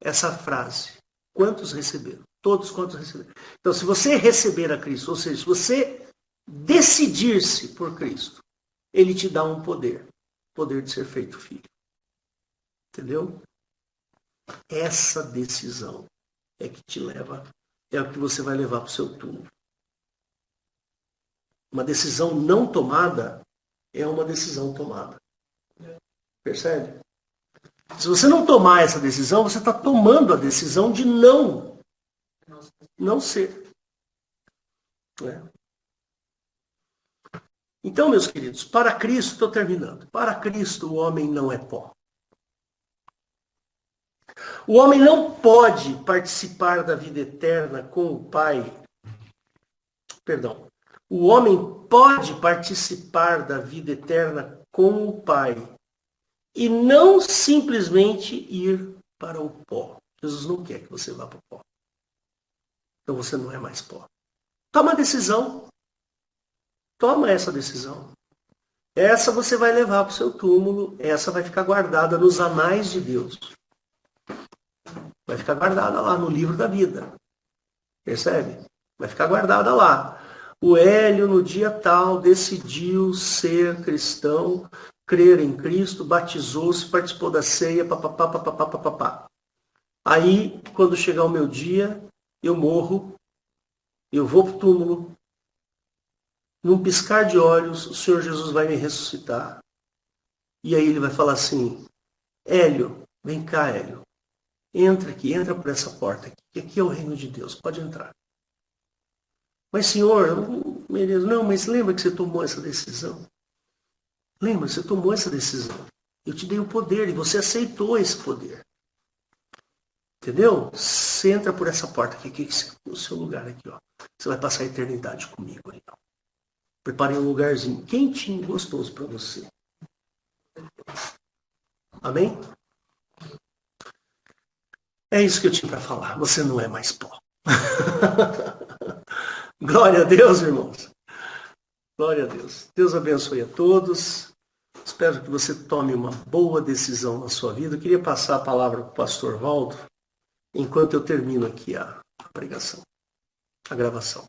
Essa frase. Quantos receberam? Todos quantos receberam. Então, se você receber a Cristo, ou seja, se você decidir-se por Cristo, Ele te dá um poder. Poder de ser feito filho. Entendeu? Essa decisão é que te leva, é o que você vai levar para o seu túmulo. Uma decisão não tomada é uma decisão tomada. Percebe? Se você não tomar essa decisão, você está tomando a decisão de não ser. Então, meus queridos, para Cristo, estou terminando. Para Cristo, o homem não é pó. O homem não pode participar da vida eterna com o Pai. Perdão. O homem pode participar da vida eterna com o Pai e não simplesmente ir para o pó. Jesus não quer que você vá para o pó. Então você não é mais pó. Toma a decisão. Toma essa decisão. Essa você vai levar para o seu túmulo. Essa vai ficar guardada nos anais de Deus. Vai ficar guardada lá no livro da vida. Percebe? Vai ficar guardada lá. O Hélio, no dia tal, decidiu ser cristão, crer em Cristo, batizou-se, participou da ceia, papapá, papapá, papapá. Aí, quando chegar o meu dia, eu morro, eu vou para o túmulo, num piscar de olhos, o Senhor Jesus vai me ressuscitar. E aí ele vai falar assim, Hélio, vem cá, Hélio. Entra aqui, entra por essa porta aqui, que aqui é o reino de Deus, pode entrar. Mas, Senhor, não, mas lembra que você tomou essa decisão? Lembra, você tomou essa decisão. Eu te dei o poder e você aceitou esse poder. Entendeu? Você entra por essa porta aqui, que é o seu lugar aqui, ó. Você vai passar a eternidade comigo aí, ó. Preparei um lugarzinho quentinho, gostoso para você. Amém? É isso que eu tinha para falar. Você não é mais pó. Glória a Deus, irmãos. Glória a Deus. Deus abençoe a todos. Espero que você tome uma boa decisão na sua vida. Eu queria passar a palavra para o pastor Valdo, enquanto eu termino aqui a pregação, a gravação.